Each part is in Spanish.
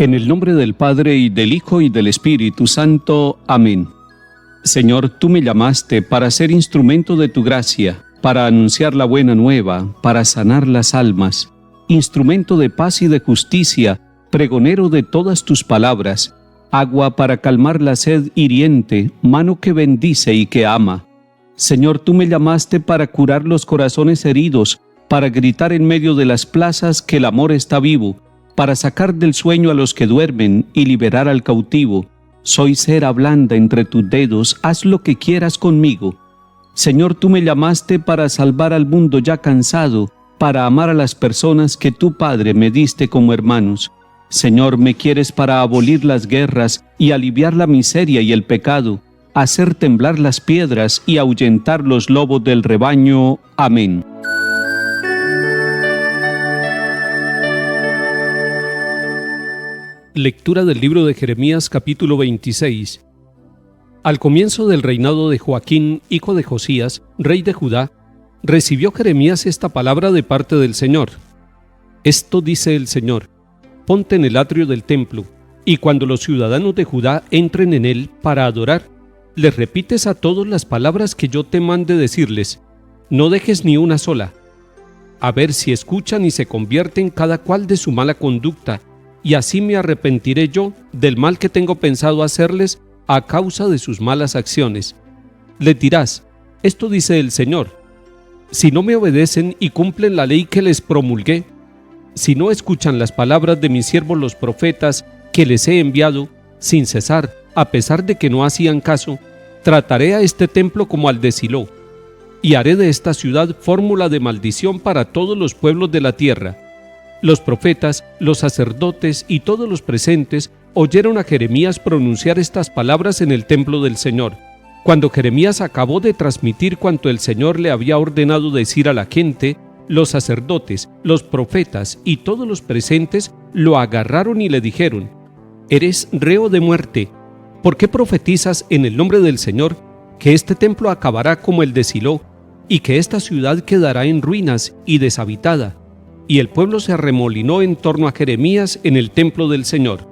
En el nombre del Padre, y del Hijo, y del Espíritu Santo. Amén. Señor, tú me llamaste para ser instrumento de tu gracia, para anunciar la buena nueva, para sanar las almas, instrumento de paz y de justicia, pregonero de todas tus palabras, agua para calmar la sed hiriente, mano que bendice y que ama. Señor, tú me llamaste para curar los corazones heridos, para gritar en medio de las plazas que el amor está vivo, para sacar del sueño a los que duermen y liberar al cautivo. Soy cera blanda entre tus dedos, haz lo que quieras conmigo. Señor, tú me llamaste para salvar al mundo ya cansado, para amar a las personas que tú, Padre, me diste como hermanos. Señor, me quieres para abolir las guerras y aliviar la miseria y el pecado, hacer temblar las piedras y ahuyentar los lobos del rebaño. Amén. Lectura del libro de Jeremías, capítulo 26. Al comienzo del reinado de Joaquín, hijo de Josías, rey de Judá, recibió Jeremías esta palabra de parte del Señor. Esto dice el Señor: ponte en el atrio del templo, y cuando los ciudadanos de Judá entren en él para adorar, les repites a todos las palabras que yo te mande decirles. No dejes ni una sola. A ver si escuchan y se convierten cada cual de su mala conducta, y así me arrepentiré yo del mal que tengo pensado hacerles a causa de sus malas acciones. Les dirás: esto dice el Señor: si no me obedecen y cumplen la ley que les promulgué, si no escuchan las palabras de mis siervos los profetas que les he enviado sin cesar, a pesar de que no hacían caso, trataré a este templo como al de Silo, y haré de esta ciudad fórmula de maldición para todos los pueblos de la tierra. Los profetas, los sacerdotes y todos los presentes oyeron a Jeremías pronunciar estas palabras en el templo del Señor. Cuando Jeremías acabó de transmitir cuanto el Señor le había ordenado decir a la gente, los sacerdotes, los profetas y todos los presentes lo agarraron y le dijeron: «Eres reo de muerte. ¿Por qué profetizas en el nombre del Señor que este templo acabará como el de Silo y que esta ciudad quedará en ruinas y deshabitada?» Y el pueblo se arremolinó en torno a Jeremías en el templo del Señor.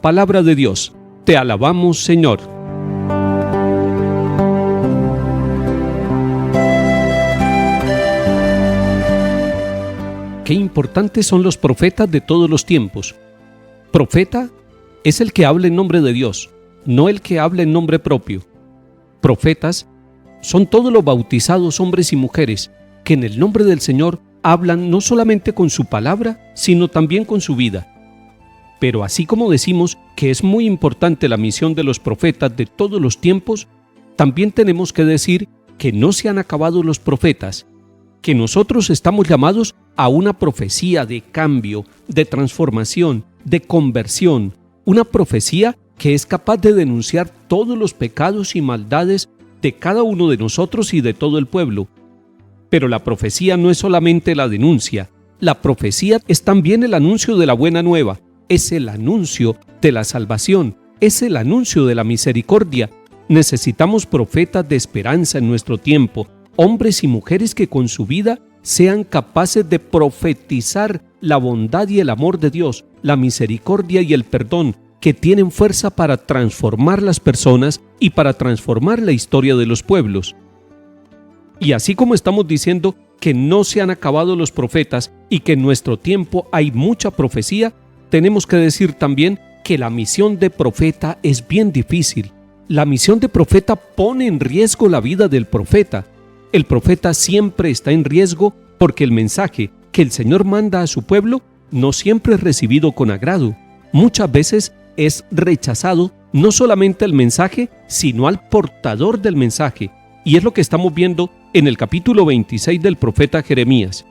Palabra de Dios. Te alabamos, Señor. Qué importantes son los profetas de todos los tiempos. Profeta es el que habla en nombre de Dios, no el que habla en nombre propio. Profetas son todos los bautizados hombres y mujeres que en el nombre del Señor hablan no solamente con su palabra, sino también con su vida. Pero así como decimos que es muy importante la misión de los profetas de todos los tiempos, también tenemos que decir que no se han acabado los profetas, que nosotros estamos llamados a una profecía de cambio, de transformación, de conversión, una profecía que es capaz de denunciar todos los pecados y maldades de cada uno de nosotros y de todo el pueblo. Pero la profecía no es solamente la denuncia, la profecía es también el anuncio de la buena nueva, es el anuncio de la salvación, es el anuncio de la misericordia. Necesitamos profetas de esperanza en nuestro tiempo, hombres y mujeres que con su vida sean capaces de profetizar la bondad y el amor de Dios, la misericordia y el perdón, que tienen fuerza para transformar las personas y para transformar la historia de los pueblos. Y así como estamos diciendo que no se han acabado los profetas y que en nuestro tiempo hay mucha profecía, tenemos que decir también que la misión de profeta es bien difícil. La misión de profeta pone en riesgo la vida del profeta. El profeta siempre está en riesgo porque el mensaje que el Señor manda a su pueblo no siempre es recibido con agrado. Muchas veces es rechazado no solamente el mensaje, sino al portador del mensaje. Y es lo que estamos viendo en el capítulo 26 del profeta Jeremías.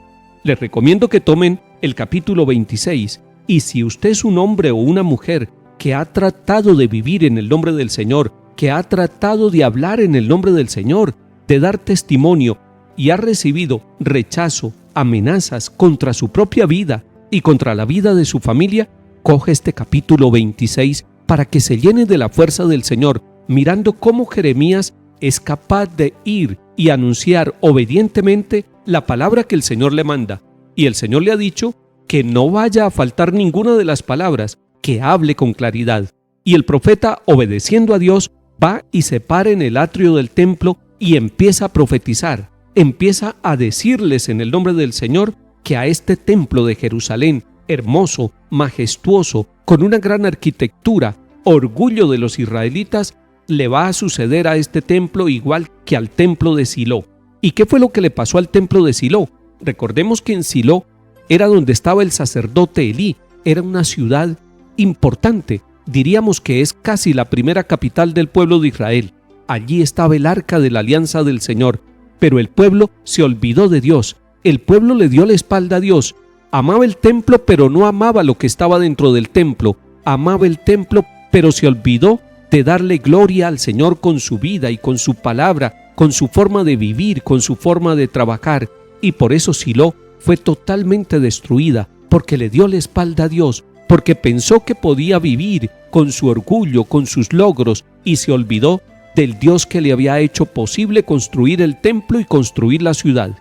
Les recomiendo que tomen el capítulo 26, y si usted es un hombre o una mujer que ha tratado de vivir en el nombre del Señor, que ha tratado de hablar en el nombre del Señor, de dar testimonio, y ha recibido rechazo, amenazas contra su propia vida y contra la vida de su familia, coge este capítulo 26 para que se llene de la fuerza del Señor, mirando cómo Jeremías es capaz de ir y anunciar obedientemente la palabra que el Señor le manda. Y el Señor le ha dicho que no vaya a faltar ninguna de las palabras, que hable con claridad. Y el profeta, obedeciendo a Dios, va y se para en el atrio del templo y empieza a profetizar, empieza a decirles en el nombre del Señor que a este templo de Jerusalén, hermoso, majestuoso, con una gran arquitectura, orgullo de los israelitas, le va a suceder a este templo igual que al templo de Silo. ¿Y qué fue lo que le pasó al templo de Silo? Recordemos que en Silo era donde estaba el sacerdote Elí, era una ciudad importante, diríamos que es casi la primera capital del pueblo de Israel. Allí estaba el arca de la alianza del Señor, pero el pueblo se olvidó de Dios, el pueblo le dio la espalda a Dios, amaba el templo pero no amaba lo que estaba dentro del templo, amaba el templo pero se olvidó de darle gloria al Señor con su vida y con su palabra, con su forma de vivir, con su forma de trabajar, y por eso Silo fue totalmente destruida, porque le dio la espalda a Dios, porque pensó que podía vivir con su orgullo, con sus logros, y se olvidó del Dios que le había hecho posible construir el templo y construir la ciudad.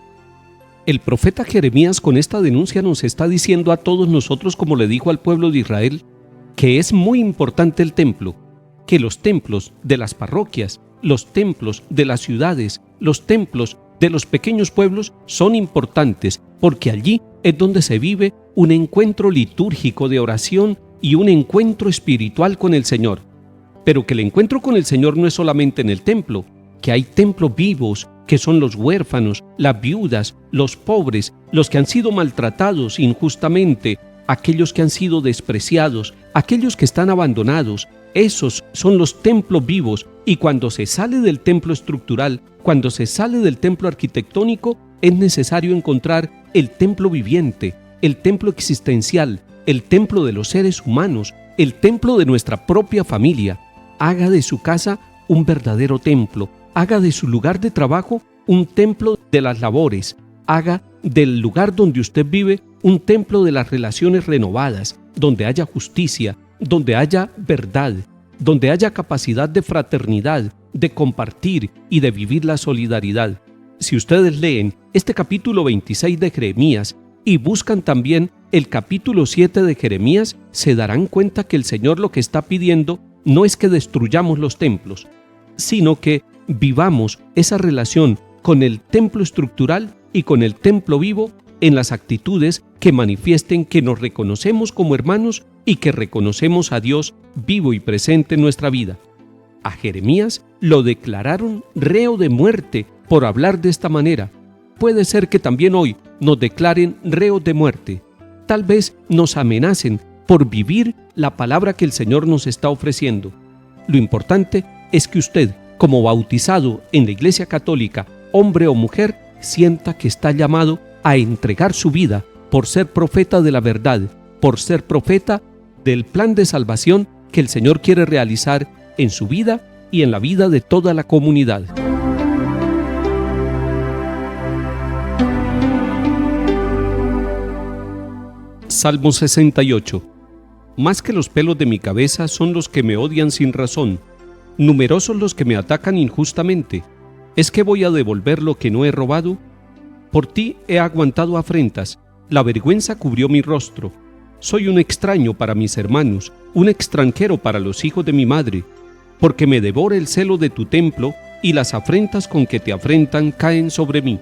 El profeta Jeremías con esta denuncia nos está diciendo a todos nosotros, como le dijo al pueblo de Israel, que es muy importante el templo, que los templos de las parroquias, los templos de las ciudades, los templos de los pequeños pueblos son importantes, porque allí es donde se vive un encuentro litúrgico de oración y un encuentro espiritual con el Señor. Pero que el encuentro con el Señor no es solamente en el templo, que hay templos vivos, que son los huérfanos, las viudas, los pobres, los que han sido maltratados injustamente, aquellos que han sido despreciados, aquellos que están abandonados. Esos son los templos vivos, y cuando se sale del templo estructural, cuando se sale del templo arquitectónico, es necesario encontrar el templo viviente, el templo existencial, el templo de los seres humanos, el templo de nuestra propia familia. Haga de su casa un verdadero templo, haga de su lugar de trabajo un templo de las labores, haga del lugar donde usted vive un templo de las relaciones renovadas, donde haya justicia, donde haya verdad, donde haya capacidad de fraternidad, de compartir y de vivir la solidaridad. Si ustedes leen este capítulo 26 de Jeremías y buscan también el capítulo 7 de Jeremías, se darán cuenta que el Señor lo que está pidiendo no es que destruyamos los templos, sino que vivamos esa relación con el templo estructural y con el templo vivo en las actitudes que manifiesten que nos reconocemos como hermanos y que reconocemos a Dios vivo y presente en nuestra vida. A Jeremías lo declararon reo de muerte por hablar de esta manera. Puede ser que también hoy nos declaren reos de muerte. Tal vez nos amenacen por vivir la palabra que el Señor nos está ofreciendo. Lo importante es que usted, como bautizado en la Iglesia Católica, hombre o mujer, sienta que está llamado a entregar su vida por ser profeta de la verdad, por ser profeta del plan de salvación que el Señor quiere realizar en su vida y en la vida de toda la comunidad. Salmo 68. Más que los pelos de mi cabeza son los que me odian sin razón, numerosos los que me atacan injustamente. ¿Es que voy a devolver lo que no he robado? Por ti he aguantado afrentas, la vergüenza cubrió mi rostro. Soy un extraño para mis hermanos, un extranjero para los hijos de mi madre, porque me devora el celo de tu templo y las afrentas con que te afrentan caen sobre mí.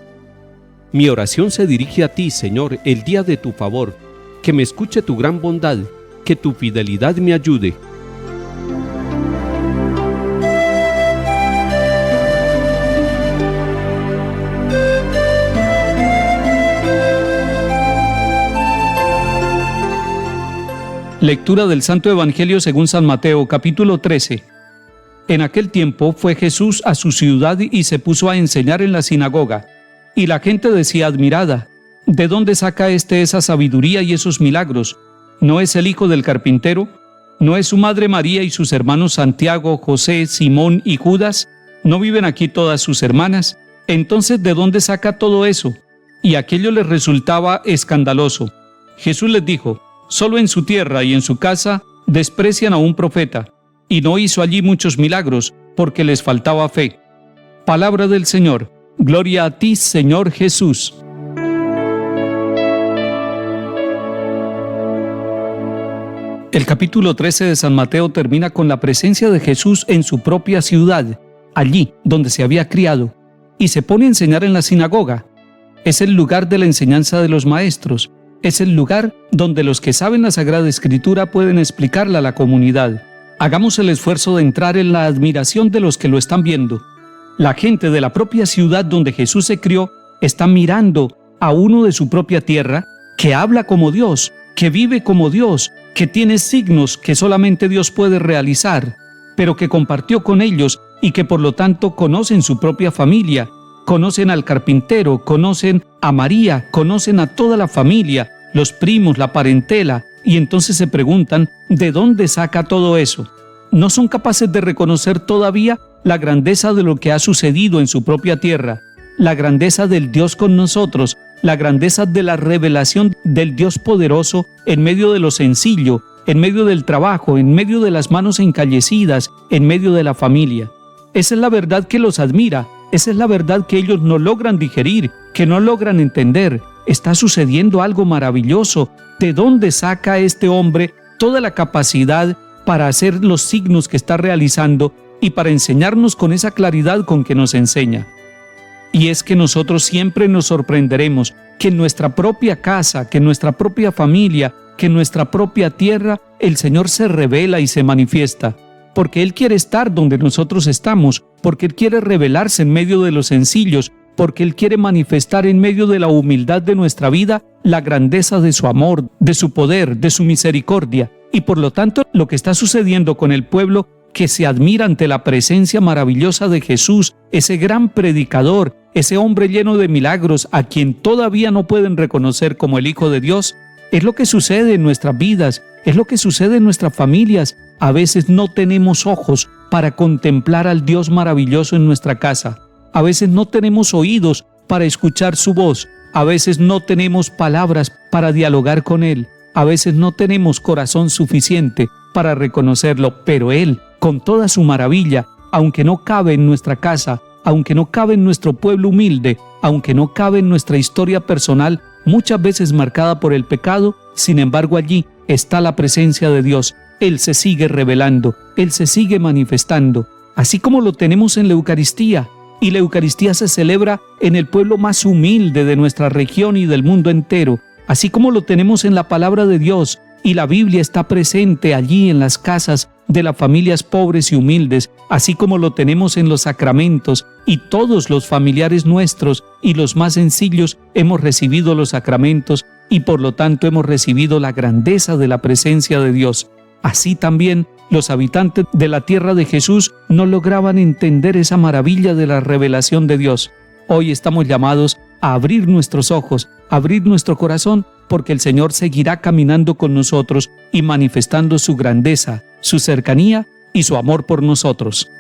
Mi oración se dirige a ti, Señor, el día de tu favor, que me escuche tu gran bondad, que tu fidelidad me ayude. Lectura del Santo Evangelio según San Mateo, capítulo 13. En aquel tiempo fue Jesús a su ciudad y se puso a enseñar en la sinagoga. Y la gente decía admirada: ¿de dónde saca esa sabiduría y esos milagros? ¿No es el hijo del carpintero? ¿No es su madre María y sus hermanos Santiago, José, Simón y Judas? ¿No viven aquí todas sus hermanas? Entonces, ¿de dónde saca todo eso? Y aquello les resultaba escandaloso. Jesús les dijo: solo en su tierra y en su casa desprecian a un profeta, y no hizo allí muchos milagros, porque les faltaba fe. Palabra del Señor. Gloria a ti, Señor Jesús. El capítulo 13 de San Mateo termina con la presencia de Jesús en su propia ciudad, allí donde se había criado, y se pone a enseñar en la sinagoga. Es el lugar de la enseñanza de los maestros, es el lugar donde los que saben la Sagrada Escritura pueden explicarla a la comunidad. Hagamos el esfuerzo de entrar en la admiración de los que lo están viendo. La gente de la propia ciudad donde Jesús se crió está mirando a uno de su propia tierra que habla como Dios, que vive como Dios, que tiene signos que solamente Dios puede realizar, pero que compartió con ellos y que por lo tanto conocen su propia familia, conocen al carpintero, conocen a María, conocen a toda la familia, los primos, la parentela, y entonces se preguntan, ¿de dónde saca todo eso? No son capaces de reconocer todavía la grandeza de lo que ha sucedido en su propia tierra, la grandeza del Dios con nosotros, la grandeza de la revelación del Dios poderoso en medio de lo sencillo, en medio del trabajo, en medio de las manos encallecidas, en medio de la familia. Esa es la verdad que los admira, esa es la verdad que ellos no logran digerir, que no logran entender. Está sucediendo algo maravilloso. ¿De dónde saca este hombre toda la capacidad para hacer los signos que está realizando y para enseñarnos con esa claridad con que nos enseña? Y es que nosotros siempre nos sorprenderemos que en nuestra propia casa, que en nuestra propia familia, que en nuestra propia tierra, el Señor se revela y se manifiesta, porque Él quiere estar donde nosotros estamos, porque Él quiere revelarse en medio de los sencillos, porque Él quiere manifestar en medio de la humildad de nuestra vida la grandeza de su amor, de su poder, de su misericordia. Y por lo tanto, lo que está sucediendo con el pueblo que se admira ante la presencia maravillosa de Jesús, ese gran predicador, ese hombre lleno de milagros a quien todavía no pueden reconocer como el Hijo de Dios, es lo que sucede en nuestras vidas, es lo que sucede en nuestras familias. A veces no tenemos ojos para contemplar al Dios maravilloso en nuestra casa. A veces no tenemos oídos para escuchar su voz. A veces no tenemos palabras para dialogar con Él. A veces no tenemos corazón suficiente para reconocerlo, pero Él, con toda su maravilla, aunque no cabe en nuestra casa, aunque no cabe en nuestro pueblo humilde, aunque no cabe en nuestra historia personal, muchas veces marcada por el pecado, sin embargo allí está la presencia de Dios. Él se sigue revelando, Él se sigue manifestando, así como lo tenemos en la Eucaristía. Y la Eucaristía se celebra en el pueblo más humilde de nuestra región y del mundo entero, así como lo tenemos en la palabra de Dios, y la Biblia está presente allí en las casas de las familias pobres y humildes, así como lo tenemos en los sacramentos, y todos los familiares nuestros y los más sencillos hemos recibido los sacramentos y por lo tanto hemos recibido la grandeza de la presencia de Dios. Así también los habitantes de la tierra de Jesús no lograban entender esa maravilla de la revelación de Dios. Hoy estamos llamados a abrir nuestros ojos, a abrir nuestro corazón, porque el Señor seguirá caminando con nosotros y manifestando su grandeza, su cercanía y su amor por nosotros.